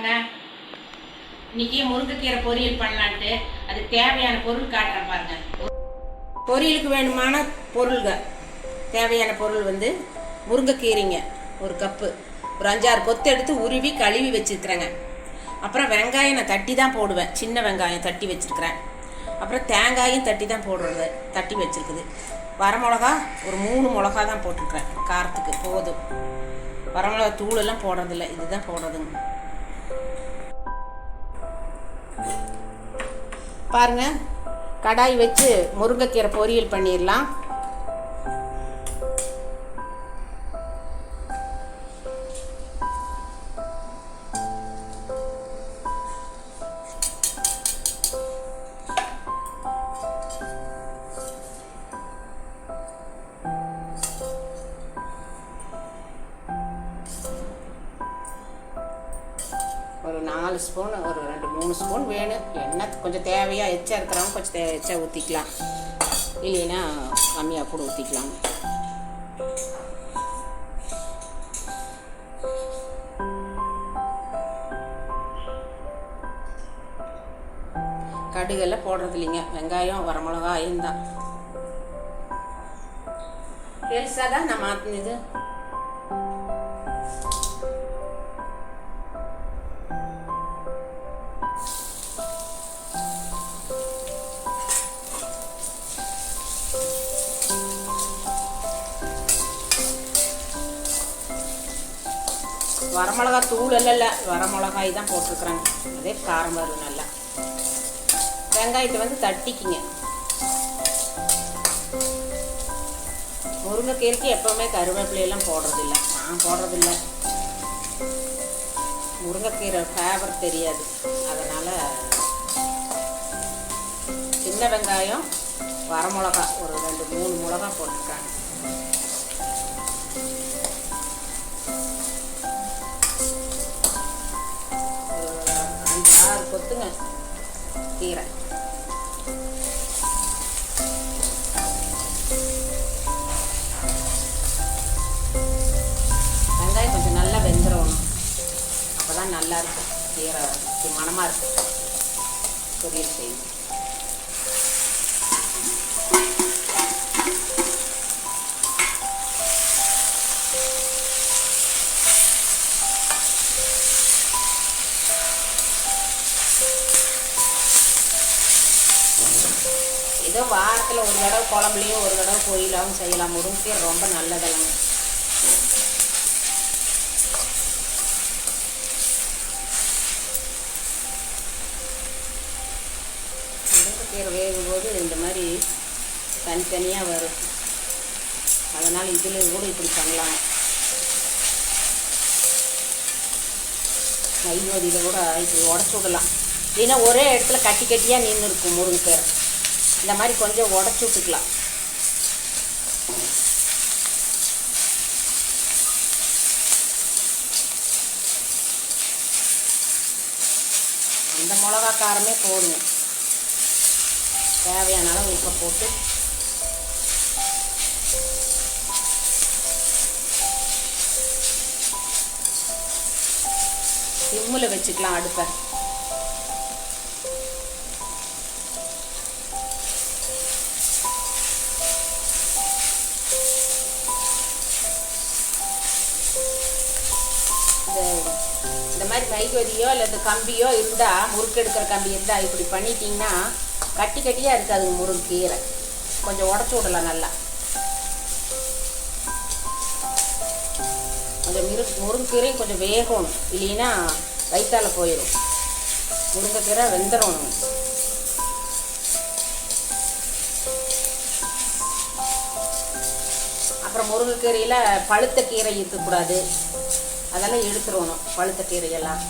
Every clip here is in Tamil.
வணக்கங்க. இன்னைக்கு முருங்கைக்கீரை பொரியல் பண்ணலான்ட்டு அதுக்கு தேவையான பொருள் காட்டுறேன் பாருங்க. பொரியலுக்கு வேணுமான பொருள்கள் தேவையான பொருள் வந்து முருங்கைக்கீரைங்க ஒரு கப்பு, ஒரு 5-6 கொத்து எடுத்து உருவி கழுவி வச்சுருக்கிறேங்க. அப்புறம் வெங்காயம் நான் தட்டி தான் போடுவேன், சின்ன வெங்காயம் தட்டி வச்சுருக்கிறேன். அப்புறம் தேங்காயும் தட்டி தான் போடுறது, தட்டி வச்சுருக்குது. வரமிளகா ஒரு 3 மிளகா தான் போட்டுருக்குறேன், காரத்துக்கு போதும். வரமிளகா தூளெல்லாம் போடுறதில்ல, இதுதான் போடுறதுங்க. பாருங்க, கடாய் வச்சு முருங்கைக்கீரை பொரியல் பண்ணிடலாம். ஒரு 4 ஸ்பூன், ஒரு 2-3 ஸ்பூன் வேணும். எண்ணெய் கொஞ்சம் தேவையாக எச்சா இருக்கிறவங்க கொஞ்சம் எச்சா ஊற்றிக்கலாம், இல்லைன்னா கம்மியாக கூட ஊற்றிக்கலாம். கடுகெல்லாம் போடுறது இல்லைங்க, வெங்காயம் வரமிளகாயும் தான். பெருசாக தான் நான் மாற்றினது. வரமிளகா தூள் இல்லை, வரமிளகாய் தான் போட்டிருக்குறாங்க, அதே காரம் வரும் நல்லா. வெங்காயத்தை வந்து தட்டிக்குங்க. முருங்கைக்கீரைக்கு எப்போவுமே கருவேப்பிலையெல்லாம் போடுறதில்ல, நான் போடுறதில்ல. முருங்கைக்கீரை ஃபேவர் தெரியாது, அதனால் சின்ன வெங்காயம் வரமிளகா ஒரு 2-3 மிளகா போட்டிருக்காங்க. ஒரு 5-6 கொத்துங்க கீரை. வெங்காயம் கொஞ்சம் நல்லா வெந்துடணும், அப்போ தான் நல்லாயிருக்கும், கீரை மணமாக இருக்கும் பொரியல் செய்யும். ஏதோ வாரத்தில் ஒரு தடவை குழம்புலையும் ஒரு தடவை பொரியலாகவும் செய்யலாம். முருங்கைக்கீரை ரொம்ப நல்லதெல்லாம். முருங்கைக்கீரை வேகும்போது இந்த மாதிரி தனித்தனியாக வரும், அதனால் இதில் கூட இப்படி பண்ணலாம். நெய்வேதியில் கூட இப்படி உடச்சி விடலாம், இல்லைன்னா ஒரே இடத்துல கட்டி கட்டியாக நின்று இருக்கும் முருங்கைக்கீரை. இந்த மாதிரி கொஞ்சம் உடச்சி விட்டுக்கலாம். அந்த மிளகா காரமே போடுங்க, தேவையான அளவு உப்பை போட்டு சிம்மில் வச்சுக்கலாம் அடுப்பை. இந்த மாதிரி மைகொதியோ இல்லை இந்த கம்பியோ இருந்தால், முறுக்கு எடுக்கிற கம்பி இருந்தால் இப்படி பண்ணிட்டீங்கன்னா கட்டி கட்டியாக இருக்காது முருங்கைக்கீரை. கொஞ்சம் உடச்சி விடலாம் நல்லா. கொஞ்சம் முருங்கைக்கீரையும் கொஞ்சம் வேகணும், இல்லைன்னா வயிற்றால் போயிடும். முருங்கைக்கீரை வெந்துடணும். அப்புறம் முருங்கைக்கீரையில் பழுத்த கீரை இருக்கக்கூடாது, அதெல்லாம் எடுத்துடணும், பழுத்த கீரையெல்லாம்.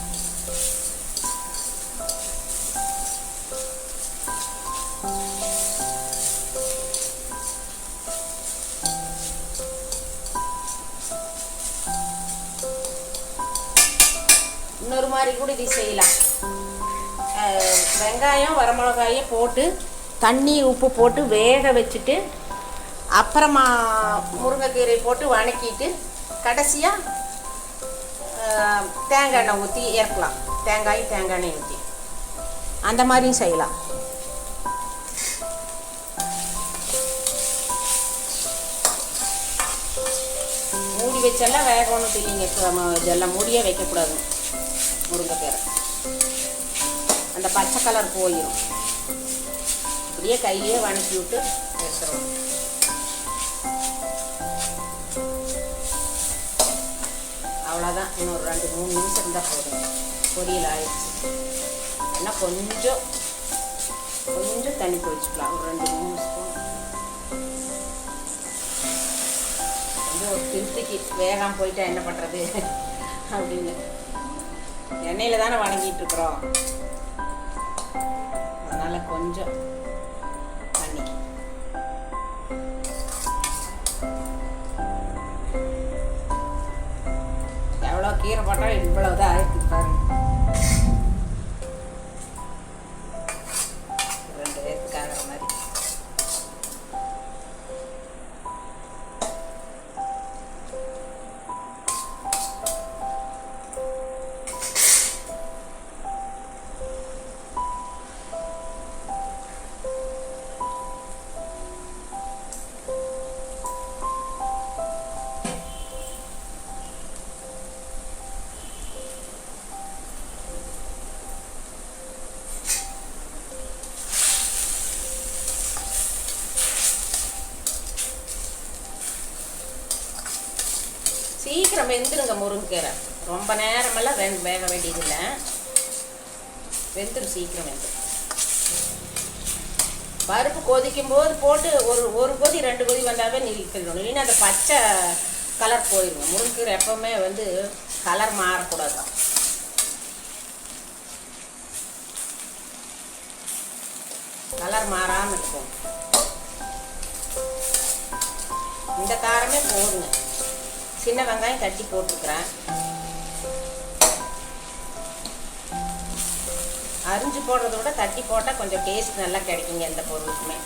இன்னொரு மாதிரி கூட இது செய்யலாம். வெங்காயம் வரமிளகாயை போட்டு தண்ணி உப்பு போட்டு வேக வச்சுட்டு அப்புறமா முருங்கைக்கீரை போட்டு வணக்கிட்டு கடைசியாக தேங்காய் எண்ணெய் ஊற்றி இறக்கலாம். தேங்காய் எண்ணெய் ஊற்றி அந்த மாதிரியும் செய்யலாம். மூடி வச்செல்லாம் வேக ஒன்றும் இல்லைங்க. இதெல்லாம் மூடியே வைக்கக்கூடாது. முருங்கைக்கீரை அந்த பச்சை கலர் போயிடும். அப்படியே கையிலே வணக்கி விட்டு எடுத்துருவோம். அவ்வளோதான். இன்னொரு 2-3 நிமிஷம் இருந்தால் போதும். பொரியல் ஆயிடுச்சு. ஏன்னா கொஞ்சம் தண்ணி பொழிச்சுக்கலாம். ஒரு 2-3 ஸ்பூன். கொஞ்சம் ஒரு திருப்திக்கு வேகாமல் போயிட்டா என்ன பண்ணுறது அப்படின்னு. எண்ணெயில் தானே வணங்கிட்டு இருக்கிறோம். அதனால் கொஞ்சம் தண்ணி. எவ்வளோ கீரை போட்டால் இவ்வளவுதான் ஆயிருக்கு பாருங்க. 2 பேருக்கு ஆகிற மாதிரி. சீக்கிரம் வெந்துருங்க முருங்கைக்கீரை. ரொம்ப நேரமெல்லாம் வேக வேண்டியதில்லை. வெந்துடும், சீக்கிரம் வெந்துடும். பருப்பு கொதிக்கும் போது போட்டு ஒரு கொதி 2 கொதி வந்தாவே நிறுத்திடணும். இல்லைன்னா அந்த பச்சை கலர் போயிடுங்க. முருங்கைக்கீரை எப்போவுமே கலர் மாறக்கூடாது. கலர் மாறாமல் இருக்கும். இந்த காரமே போடுங்க. சின்ன வெங்காயம் தட்டி போட்டுக்கிறேன். அரிஞ்சு போடுறத விட தட்டி போட்டால் கொஞ்சம் டேஸ்ட் நல்லா கிடைக்குங்க எந்த பொருளுக்குமே.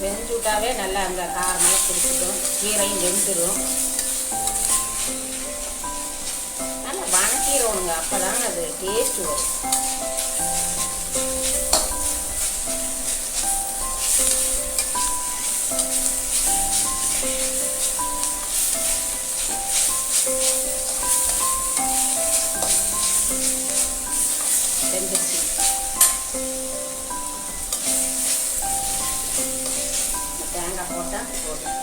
செஞ்சு விட்டாவே நல்லா அந்த காரமெல்லாம் பிடிச்சிடும். கீரையும் வெந்துடும். நல்லா வணக்கிடுவோங்க. அப்போ தாங்க அது டேஸ்ட் வரும். வெந்துச்சு. தேங்காய் போட்டால் போதும்.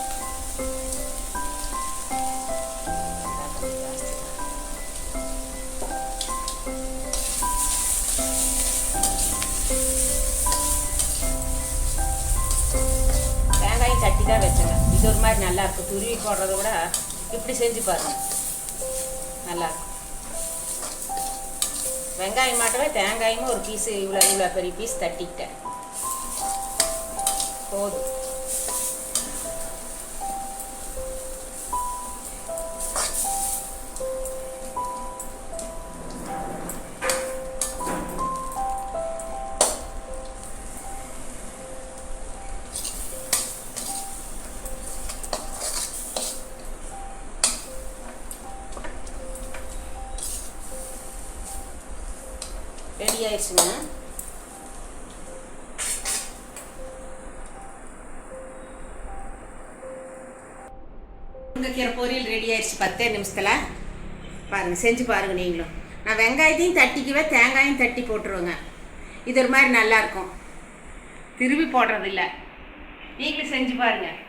தேங்காயும் தட்டி தான் வச்சேங்க. இது ஒரு மாதிரி நல்லா இருக்கும். துருவி போடுறத விட இப்படி செஞ்சு பாருங்க, நல்லா இருக்கும். வெங்காயம் மாட்டவே தேங்காயும் ஒரு பீஸு இவ்வளோ பெரிய பீஸ் தட்டிக்கிட்டேன். போதும். ரெடி ஆயிடுச்சுங்க. முருங்கைக்கீரை பொரியல் ரெடி ஆயிடுச்சு 10 நிமிஷத்தில். பாருங்கள், செஞ்சு பாருங்கள் நீங்களும். நான் வெங்காயத்தையும் தட்டிக்குவேன், தேங்காயும் தட்டி போட்டுருவேங்க. இது ஒரு மாதிரி நல்லாயிருக்கும். திரும்பி போடுறதில்ல. நீங்களும் செஞ்சு பாருங்கள்.